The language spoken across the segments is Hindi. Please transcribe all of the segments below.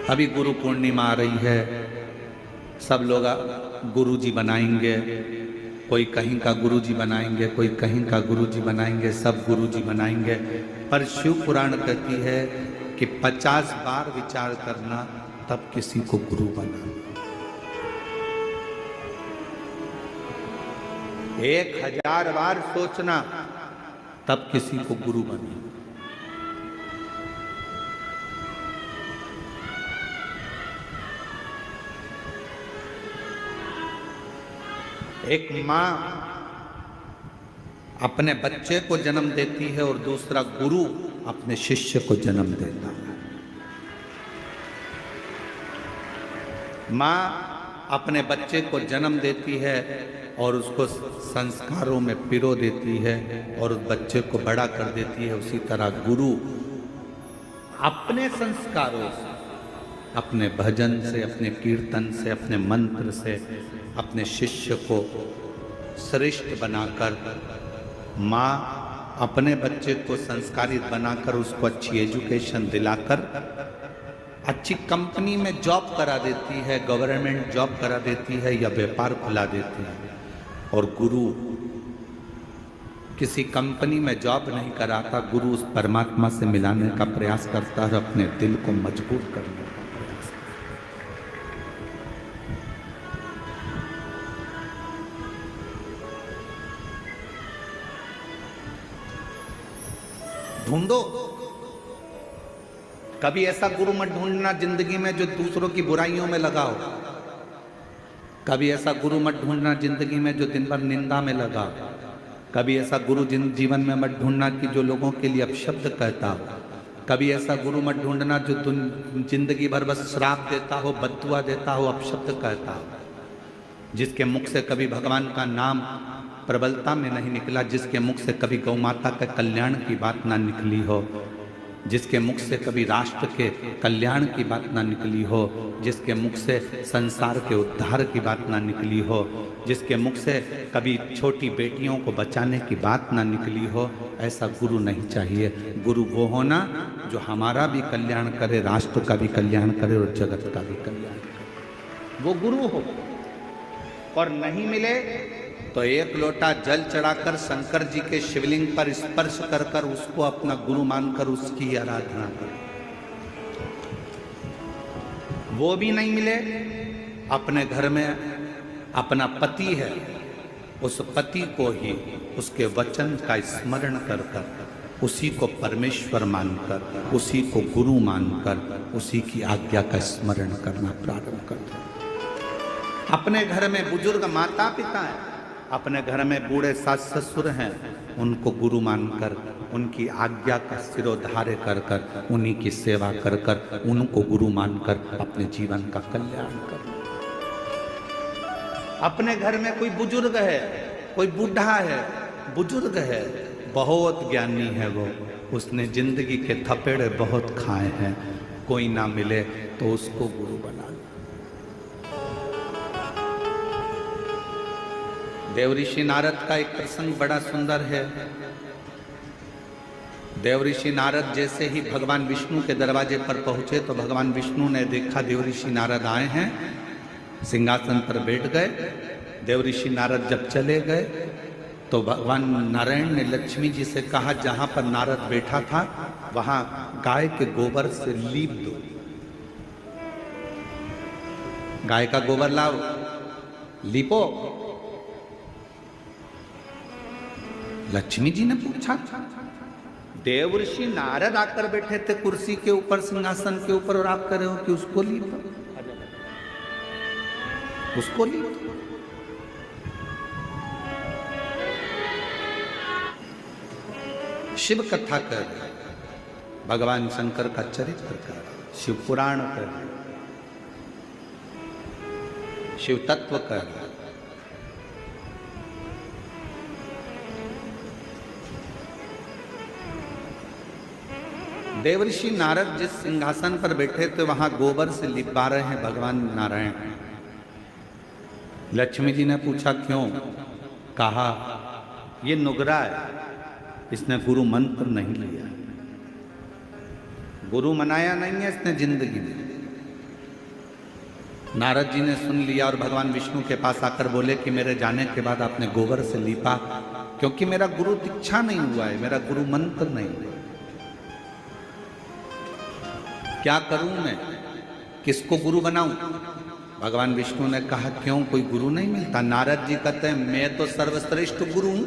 अभी गुरु पूर्णिमा आ रही है, सब लोग गुरु जी बनाएंगे, कोई कहीं का गुरु जी बनाएंगे, कोई कहीं का गुरु जी बनाएंगे, सब गुरु जी बनाएंगे। पर शिव पुराण कहती है कि 50 बार विचार करना तब किसी को गुरु बनाना। 1000 बार सोचना तब किसी को गुरु बनाना। एक माँ अपने बच्चे को जन्म देती है और दूसरा गुरु अपने शिष्य को जन्म देता है। माँ अपने बच्चे को जन्म देती है और उसको संस्कारों में पिरो देती है और उस बच्चे को बड़ा कर देती है। उसी तरह गुरु अपने संस्कारों से, अपने भजन से, अपने कीर्तन से, अपने मंत्र से अपने शिष्य को श्रेष्ठ बनाकर, माँ अपने बच्चे को संस्कारित बनाकर उसको अच्छी एजुकेशन दिलाकर अच्छी कंपनी में जॉब करा देती है, गवर्नमेंट जॉब करा देती है या व्यापार खुला देती है। और गुरु किसी कंपनी में जॉब नहीं कराता, गुरु उस परमात्मा से मिलाने का प्रयास करता है, अपने दिल को मजबूत करने का प्रयास। ढूंढो, कभी ऐसा गुरु मत ढूंढना जिंदगी में जो दूसरों की बुराइयों में लगा हो। कभी ऐसा गुरु मत ढूंढना जिंदगी में जो दिन भर निंदा में लगा हो। कभी ऐसा गुरु जीवन में मत ढूंढना कि जो लोगों के लिए अपशब्द कहता हो। कभी ऐसा गुरु मत ढूंढना जो जिंदगी भर बस श्राप देता हो, बद्दुआ देता हो, अपशब्द कहता हो, जिसके मुख से कभी भगवान का नाम प्रबलता में नहीं निकला, जिसके मुख से कभी गौ माता के कल्याण की बात ना निकली हो, जिसके मुख से कभी राष्ट्र के कल्याण की बात ना निकली हो, जिसके मुख से संसार के उद्धार की बात ना निकली हो, जिसके मुख से कभी छोटी बेटियों को बचाने की बात ना निकली हो, ऐसा गुरु नहीं चाहिए। गुरु वो होना जो हमारा भी कल्याण करे, राष्ट्र का भी कल्याण करे और जगत का भी कल्याण करे, वो गुरु हो। और नहीं मिले तो एक लोटा जल चढ़ाकर शंकर जी के शिवलिंग पर स्पर्श कर कर उसको अपना गुरु मानकर उसकी आराधना करें। वो भी नहीं मिले, अपने घर में अपना पति है, उस पति को ही उसके वचन का स्मरण कर कर, उसी को परमेश्वर मानकर, उसी को गुरु मानकर, उसी की आज्ञा का स्मरण करना प्रारंभ कर दो। अपने घर में बुजुर्ग माता पिता है, अपने घर में बूढ़े सास ससुर हैं, उनको गुरु मानकर, उनकी आज्ञा का सिरोधार्य कर कर, उन्हीं की सेवा कर कर, उनको गुरु मानकर अपने जीवन का कल्याण कर। अपने घर में कोई बुजुर्ग है, कोई बूढ़ा है, बुजुर्ग है, बहुत ज्ञानी है वो, उसने जिंदगी के थपेड़े बहुत खाए हैं, कोई ना मिले तो उसको गुरु बना लो। देवऋषि नारद का एक प्रसंग बड़ा सुंदर है। देवऋषि नारद जैसे ही भगवान विष्णु के दरवाजे पर पहुंचे तो भगवान विष्णु ने देखा देवऋषि नारद आए हैं, सिंहासन पर बैठ गए। देवऋषि नारद जब चले गए तो भगवान नारायण ने लक्ष्मी जी से कहा, जहां पर नारद बैठा था वहां गाय के गोबर से लीप दो। गाय का गोबर लाओ, लीपो। लक्ष्मी जी ने पूछा, देवऋषि नारद आकर बैठे थे कुर्सी के ऊपर, सिंहासन के ऊपर, और आप कह रहे हो कि उसको लीपो, उसको लीपो। शिव कथा कर, भगवान शंकर का चरित्र कर, शिव पुराण कर, शिव तत्व कर। देवऋषि नारद जिस सिंहासन पर बैठे थे वहां गोबर से लिपा रहे हैं भगवान नारायण। लक्ष्मी जी ने पूछा क्यों? कहा ये नुगरा है, इसने गुरु मंत्र नहीं लिया, गुरु मनाया नहीं है इसने जिंदगी में, नारद जी ने सुन लिया और भगवान विष्णु के पास आकर बोले कि मेरे जाने के बाद आपने गोबर से लीपा, क्योंकि मेरा गुरु दीक्षा नहीं हुआ है, मेरा गुरु मंत्र नहीं हुआ। क्या करूं मैं, किसको गुरु बनाऊं? भगवान विष्णु ने कहा क्यों, कोई गुरु नहीं मिलता? नारद जी कहते हैं मैं तो सर्वश्रेष्ठ गुरु हूं,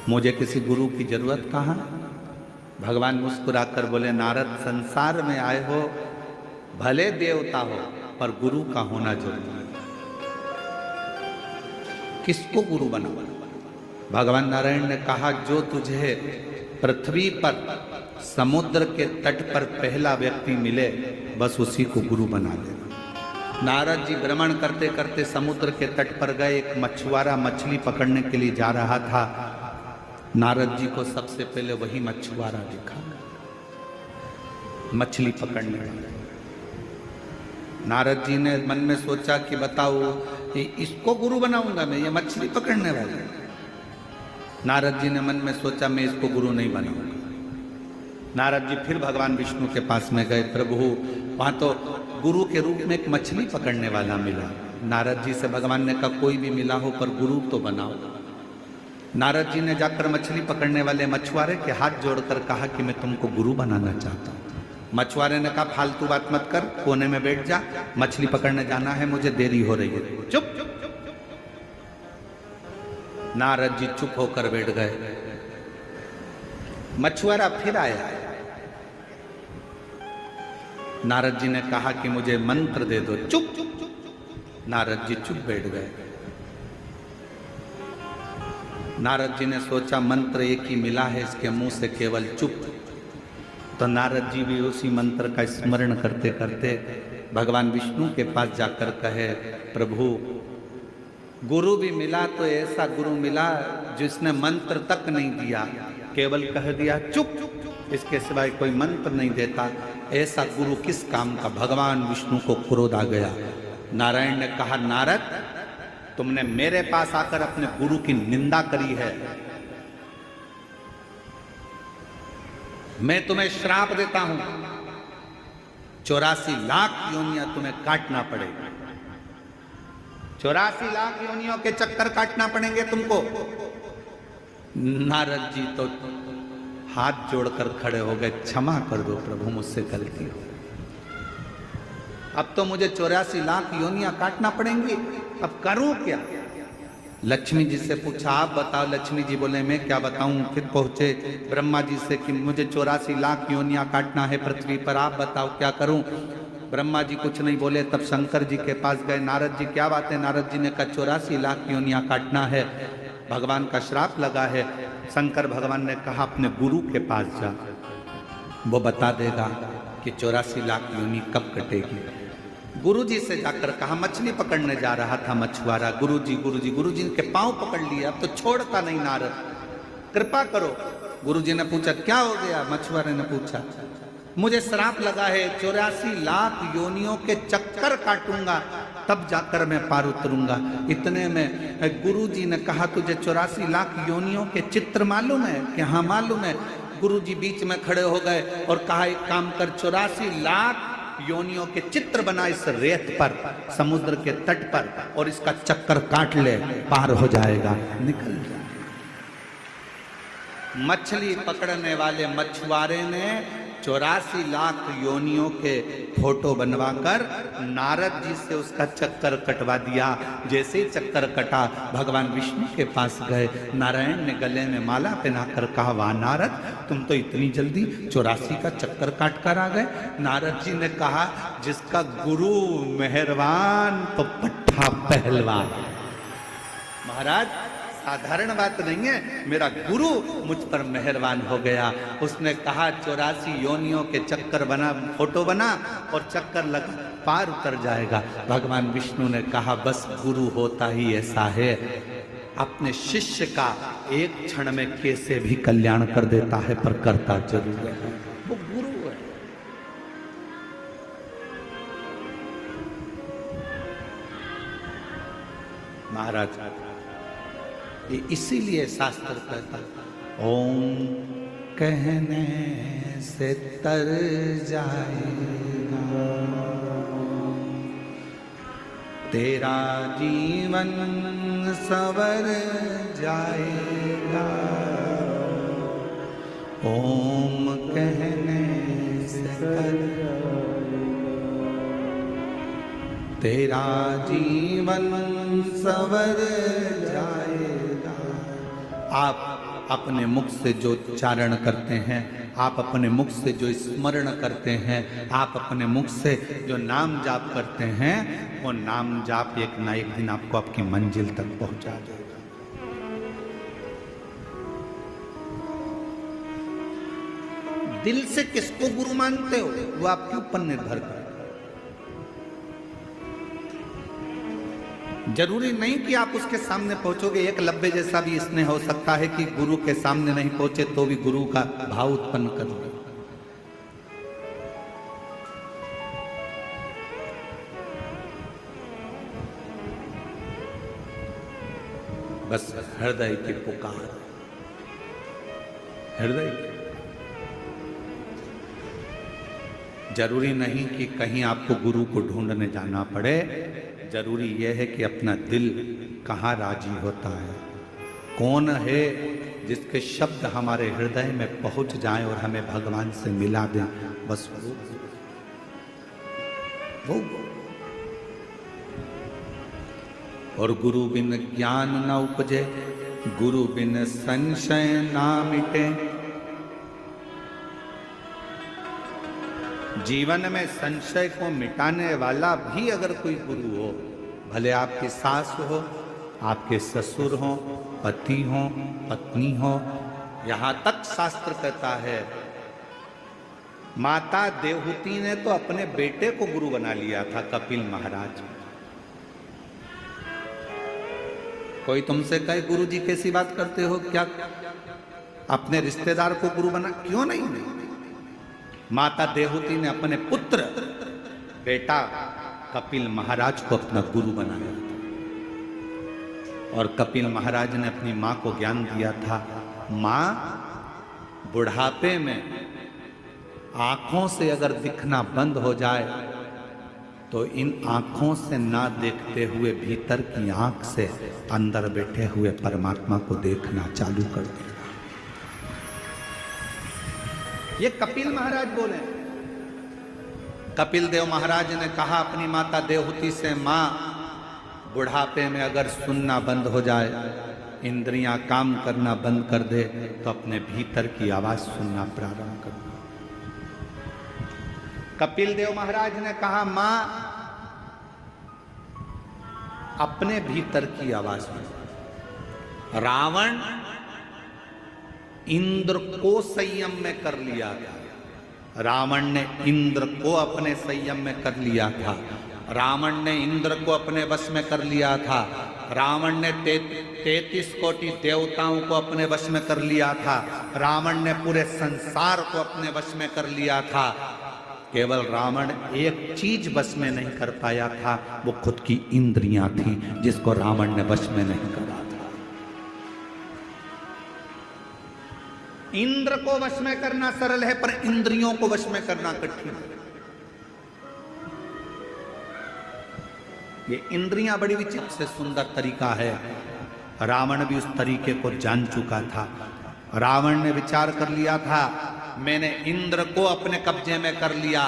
मुझे किसी गुरु की जरूरत कहां। भगवान मुस्कुराकर बोले नारद, संसार में आए हो, भले देवता हो, पर गुरु का होना जरूरी है। किसको गुरु बनाओ? भगवान नारायण ने कहा जो तुझे पृथ्वी पर समुद्र के तट पर पहला व्यक्ति मिले, बस उसी को गुरु बना दे। नारद जी भ्रमण करते करते समुद्र के तट पर गए। एक मछुआरा मछली पकड़ने के लिए जा रहा था। नारद जी को सबसे पहले वही मछुआरा दिखा, मछली पकड़ने वाला। नारद जी ने मन में सोचा कि बताओ कि इसको गुरु बनाऊंगा मैं, ये मछली पकड़ने वाला। नारद जी ने मन में सोचा मैं इसको गुरु नहीं बनाऊंगा। नारद जी फिर भगवान विष्णु के पास में गए। प्रभु, वहां तो गुरु के रूप में एक मछली पकड़ने वाला मिला। नारद जी से भगवान ने कहा कोई भी मिला हो पर गुरु तो बनाओ। नारद जी ने जाकर मछली पकड़ने वाले मछुआरे के हाथ जोड़कर कहा कि मैं तुमको गुरु बनाना चाहता हूं। मछुआरे ने कहा फालतू बात मत कर, कोने में बैठ जा, मछली पकड़ने जाना है, मुझे देरी हो रही है। चुप। नारद जी चुप होकर बैठ गए। मछुआरा फिर आया। नारद जी ने कहा कि मुझे मंत्र दे दो। चुप। नारद जी चुप बैठ गए। नारद जी ने सोचा मंत्र एक ही मिला है, इसके मुंह से केवल चुप। तो नारद जी भी उसी मंत्र का स्मरण करते करते भगवान विष्णु के पास जाकर कहे प्रभु, गुरु भी मिला तो ऐसा गुरु मिला जिसने मंत्र तक नहीं दिया, केवल कह दिया चुप, इसके सिवाय कोई मंत्र नहीं देता। ऐसा गुरु किस काम का? भगवान विष्णु को क्रोध आ गया। नारायण ने कहा नारद, तुमने मेरे पास आकर अपने गुरु की निंदा करी है, मैं तुम्हें श्राप देता हूं, 84 लाख योनियां तुम्हें काटना पड़ेगा। 84 लाख योनियों के चक्कर काटना पड़ेंगे तुमको। नारद जी तो हाथ जोड़कर खड़े हो गए, क्षमा कर दो प्रभु, मुझसे गलती हो, अब तो मुझे 84 लाख योनियां काटना पड़ेंगी, अब करूं क्या? लक्ष्मी जी से पूछा आप बताओ। लक्ष्मी जी बोले मैं क्या बताऊं। फिर पहुंचे ब्रह्मा जी से कि मुझे 84 लाख योनियां काटना है पृथ्वी पर, आप बताओ क्या करूं। ब्रह्मा जी कुछ नहीं बोले। तब शंकर जी के पास गए। नारद जी क्या बात है? नारद जी ने कहा 84 लाख योनियां काटना है, भगवान का श्राप लगा है। शंकर भगवान ने कहा अपने गुरु के पास जा, वो बता देगा कि 84 लाख योनि कब कटेगी। गुरु जी से जाकर कहा, मछली पकड़ने जा रहा था मछुआरा, गुरु जी गुरु जी, गुरु जी के पांव पकड़ लिए, अब तो छोड़ता नहीं नारद, कृपा करो। गुरु जी ने पूछा क्या हो गया? मछुआरे ने पूछा मुझे श्राप लगा है, 84 लाख योनियों के चक्कर काटूंगा तब जाकर मैं पार उतरूंगा। इतने में गुरु जी ने कहा तुझे 84 लाख योनियों के चित्र मालूम है? कि हाँ मालूम है। गुरु जी बीच में खड़े हो गए और कहा एक काम कर, 84 लाख योनियों के चित्र बना इस रेत पर, समुद्र के तट पर, और इसका चक्कर काट ले, पार हो जाएगा, निकल जाए। मछली पकड़ने वाले मछुआरे ने 84 लाख योनियों के फोटो बनवाकर नारद जी से उसका चक्कर कटवा दिया। जैसे ही चक्कर कटा भगवान विष्णु के पास गए। नारायण ने गले में माला पहनाकर कहा वाह नारद, तुम तो इतनी जल्दी 84 का चक्कर काट कर आ गए। नारद जी ने कहा जिसका गुरु मेहरबान तो पट्ठा पहलवान। महाराज साधारण बात नहीं है, मेरा गुरु मुझ पर मेहरबान हो गया। उसने कहा 84 योनियों के चक्कर बना, फोटो बना और चक्कर लगा, पार उतर जाएगा। भगवान विष्णु ने कहा बस गुरु होता ही ऐसा है, अपने शिष्य का एक क्षण में कैसे भी कल्याण कर देता है, पर करता जरूर है, वो गुरु है। महाराज इसीलिए शास्त्र कहता ओम कहने से तर जाएगा, तेरा जीवन सवर जाएगा, ओम कहने से कर, तेरा जीवन सवर जाएगा। आप अपने मुख से जो उच्चारण करते हैं, आप अपने मुख से जो स्मरण करते हैं, आप अपने मुख से जो नाम जाप करते हैं, वो नाम जाप एक ना एक दिन आपको आपकी मंजिल तक पहुंचा देगा। दिल से किसको गुरु मानते हो वो आपके ऊपर निर्भर करता है। जरूरी नहीं कि आप उसके सामने पहुंचोगे। एक लब्बे जैसा भी इसने हो सकता है कि गुरु के सामने नहीं पहुंचे तो भी गुरु का भाव उत्पन्न कर दे। बस हृदय की पुकार, हृदय की। जरूरी नहीं कि कहीं आपको गुरु को ढूंढने जाना पड़े। जरूरी यह है कि अपना दिल कहाँ राजी होता है, कौन है जिसके शब्द हमारे हृदय में पहुंच जाएं और हमें भगवान से मिला दें। बस वो। और गुरु बिन ज्ञान न उपजे, गुरु बिन संशय ना मिटे। जीवन में संशय को मिटाने वाला भी अगर कोई गुरु हो, भले आपकी सास हो, आपके ससुर हो, पति हो, पत्नी हो, यहां तक शास्त्र कहता है, माता देवहूति ने तो अपने बेटे को गुरु बना लिया था, कपिल महाराज। कोई तुमसे कहे गुरु जी कैसी बात करते हो, क्या अपने रिश्तेदार को गुरु बना? क्यों नहीं? माता देवहूति ने अपने पुत्र बेटा कपिल महाराज को अपना गुरु बनाया था। और कपिल महाराज ने अपनी मां को ज्ञान दिया था, मां बुढ़ापे में आंखों से अगर दिखना बंद हो जाए तो इन आंखों से ना देखते हुए भीतर की आंख से अंदर बैठे हुए परमात्मा को देखना चालू कर दे। ये कपिल महाराज बोले। कपिल देव महाराज ने कहा अपनी माता देवहूति से, मां बुढ़ापे में अगर सुनना बंद हो जाए, इंद्रियां काम करना बंद कर दे, तो अपने भीतर की आवाज सुनना प्रारंभ कर दे। कपिल देव महाराज ने कहा, मां अपने भीतर की आवाज सुन। रावण इंद्र को संयम में कर लिया था। रावण ने इंद्र को अपने संयम में कर लिया था। रावण ने इंद्र को अपने वश में कर लिया था। रावण ने 33 कोटि देवताओं को अपने वश में कर लिया था। रावण ने पूरे संसार को अपने वश में कर लिया था। केवल रावण एक चीज वश में नहीं कर पाया था, वो खुद की इंद्रियां थी, जिसको रावण ने वश में नहीं करा था। इंद्र को वश में करना सरल है, पर इंद्रियों को वश में करना कठिन है। ये इंद्रियां बड़ी विचित्र से सुंदर तरीका है। रावण भी उस तरीके को जान चुका था। रावण ने विचार कर लिया था, मैंने इंद्र को अपने कब्जे में कर लिया,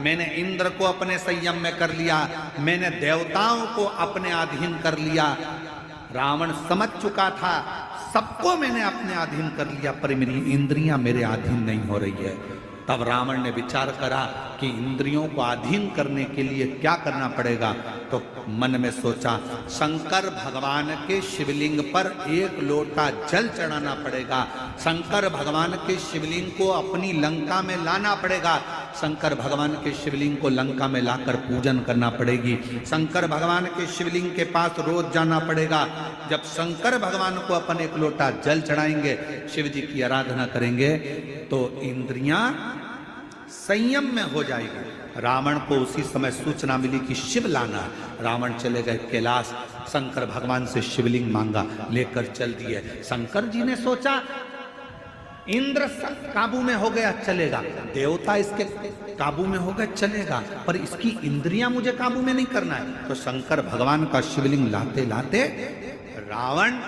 मैंने इंद्र को अपने संयम में कर लिया, मैंने देवताओं को अपने अधीन कर लिया। रावण समझ चुका था, सबको मैंने अपने अधीन कर लिया, पर मेरी इंद्रियां मेरे अधीन नहीं हो रही है। तब रावण ने विचार करा कि इंद्रियों को अधीन करने के लिए क्या करना पड़ेगा। तो मन में सोचा, शंकर भगवान के शिवलिंग पर एक लोटा जल चढ़ाना पड़ेगा। शंकर भगवान के शिवलिंग को अपनी लंका में लाना पड़ेगा। शंकर भगवान के शिवलिंग को लंका में लाकर पूजन करना पड़ेगी। शंकर भगवान के शिवलिंग के पास रोज जाना पड़ेगा। जब शंकर भगवान को अपन एक लोटा जल चढ़ाएंगे, शिव जी की आराधना करेंगे, तो इंद्रियां संयम में हो जाएगी। रावण को उसी समय सूचना मिली कि शिव लाना। रावण चले गए कैलाश, शंकर भगवान से शिवलिंग मांगा, लेकर चल दिए। शंकर जी ने सोचा इंद्र काबू में हो गया चलेगा, देवता इसके काबू में हो गया चलेगा, पर इसकी इंद्रियां मुझे काबू में नहीं करना है। तो शंकर भगवान का शिवलिंग लाते लाते रावण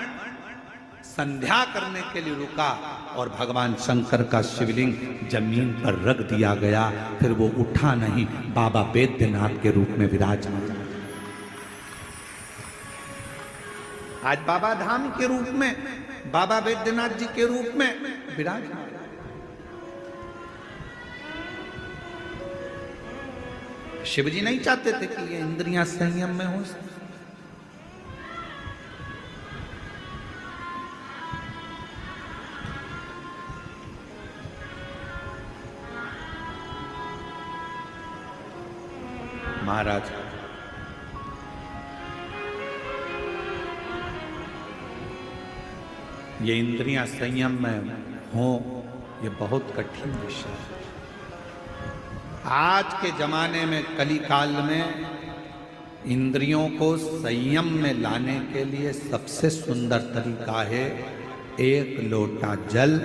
संध्या करने के लिए रुका और भगवान शंकर का शिवलिंग जमीन पर रख दिया गया। फिर वो उठा नहीं, बाबा वैद्यनाथ के रूप में विराजमान। आज बाबा धाम के रूप में, बाबा वैद्यनाथ जी के रूप में विराजमान। शिव जी नहीं चाहते थे कि ये इंद्रियां संयम में हो। महाराज ये इंद्रियां संयम में हो, ये बहुत कठिन विषय है। आज के जमाने में, कली काल में, इंद्रियों को संयम में लाने के लिए सबसे सुंदर तरीका है एक लोटा जल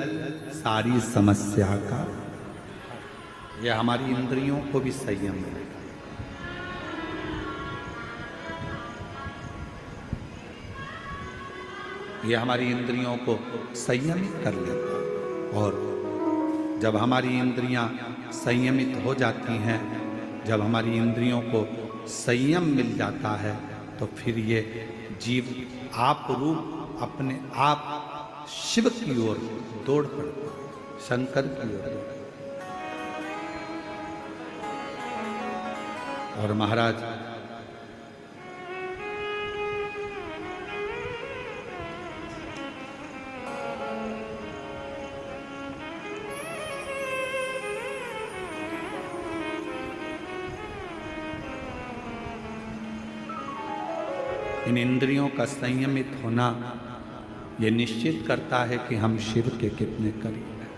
सारी समस्या का। यह हमारी इंद्रियों को भी संयम में, ये हमारी इंद्रियों को संयमित कर लेता है। और जब हमारी इंद्रियां संयमित हो जाती हैं, जब हमारी इंद्रियों को संयम मिल जाता है, तो फिर ये जीव आप रूप अपने आप शिव की ओर दौड़ पड़ता है, शंकर की ओर। और महाराज इन इंद्रियों का संयमित होना ये निश्चित करता है कि हम शिव के कितने करीब हैं।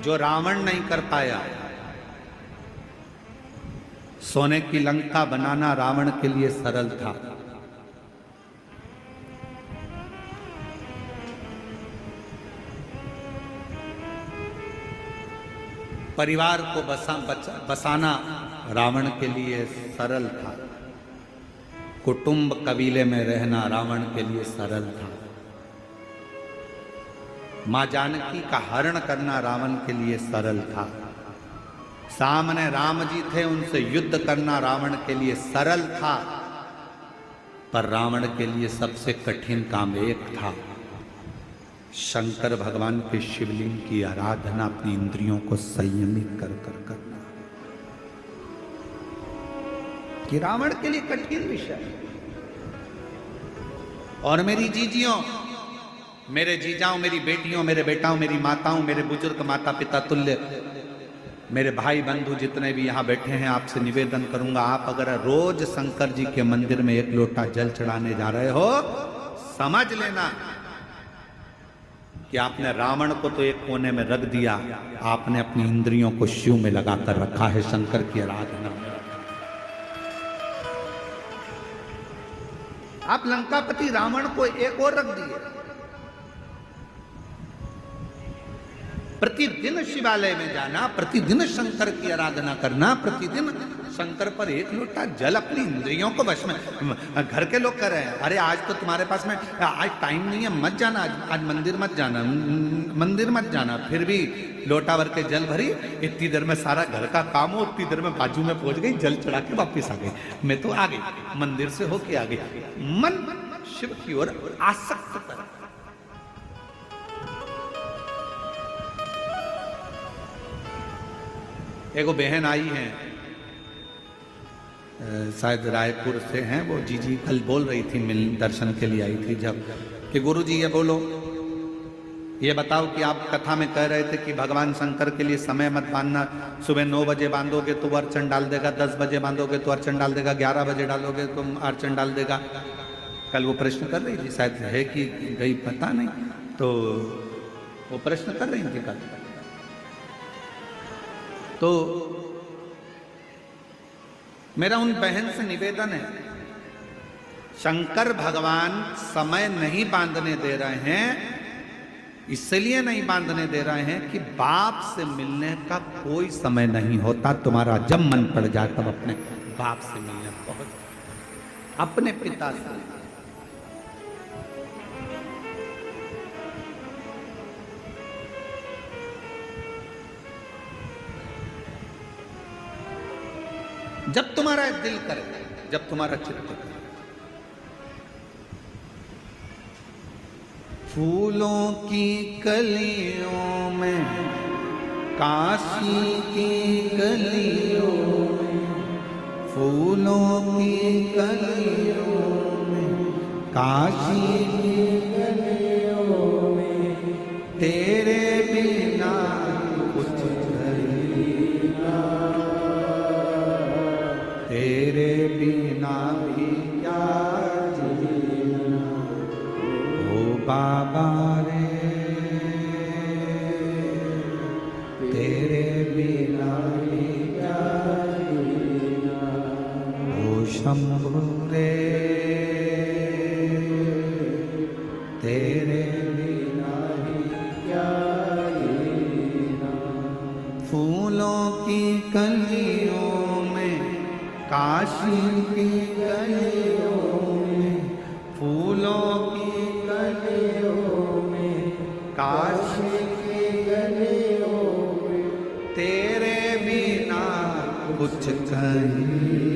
जो रावण नहीं कर पाया, सोने की लंका बनाना रावण के लिए सरल था। परिवार को बसाना रावण के लिए सरल था। कुटुंब कबीले में रहना रावण के लिए सरल था। मां जानकी का हरण करना रावण के लिए सरल था। सामने राम जी थे, उनसे युद्ध करना रावण के लिए सरल था। पर रावण के लिए सबसे कठिन काम एक था, शंकर भगवान के शिवलिंग की आराधना अपनी इंद्रियों को संयमित कर करना। कि रावण के लिए कठिन विषय। और मेरी जीजियों, मेरे जीजाओं, मेरी बेटियों, मेरे बेटाओं, मेरी माताओं, मेरे बुजुर्ग माता पिता तुल्य, मेरे भाई बंधु जितने भी यहाँ बैठे हैं, आपसे निवेदन करूंगा, आप अगर रोज शंकर जी के मंदिर में एक लोटा जल चढ़ाने जा रहे हो, समझ लेना कि आपने रावण को तो एक कोने में रख दिया, आपने अपनी इंद्रियों को शिव में लगाकर रखा है, शंकर की आराधना में। आप लंकापति रावण को एक और रख दिए। प्रतिदिन शिवालय में जाना, प्रतिदिन शंकर की आराधना करना, प्रतिदिन शंकर पर एक लोटा जल अपनी इंद्रियों को वश में। घर के लोग कह रहे हैं, अरे आज तो तुम्हारे पास में आज टाइम नहीं है, मत जाना, आज मंदिर मत जाना, मंदिर मत जाना। फिर भी लोटा भर के जल भरी, इतनी देर में सारा घर का काम हो, उतनी देर में बाजू में पहुंच गई, जल चढ़ा के वापिस आ गई। मैं तो आ गई, मंदिर से होके आ गई। मन शिव की ओर आसक्त कर। एगो बहन आई है, शायद रायपुर से हैं, वो जीजी कल बोल रही थी, मिल दर्शन के लिए आई थी जब, कि गुरुजी ये बोलो, ये बताओ कि आप कथा में कह रहे थे कि भगवान शंकर के लिए समय मत बांधना, सुबह 9 बजे बांधोगे तो अर्चन डाल देगा, 10 बजे बांधोगे तो अर्चन डाल देगा, 11 बजे डालोगे तो अर्चन डाल देगा। कल वो प्रश्न कर रही थी, शायद है कि गई पता नहीं, तो वो प्रश्न कर रही थी कल। तो मेरा उन बहन से निवेदन है, शंकर भगवान समय नहीं बांधने दे रहे हैं, इसलिए नहीं बांधने दे रहे हैं कि बाप से मिलने का कोई समय नहीं होता। तुम्हारा जब मन पड़ जाए तब अपने बाप से मिलने पहुंच, अपने पिता से। जब तुम्हारा दिल करे, जब तुम्हारा चित्त करे। फूलों की कलियों में, काशी की गलियों में, फूलों की कलियों में, काशी की गलियों में, तेरे बिना कुछ नहीं, तेरे बिना भी क्या जीना ओ बाबा रे, तेरे बिना भी क्या जीना ओ शंभु रे, तेरे बिना भी क्या जीना। फूलों की कलियों में, काशी की गलियों में, फूलों की गलियों में, काशी की गलियों में, तेरे बिना कुछ कहीं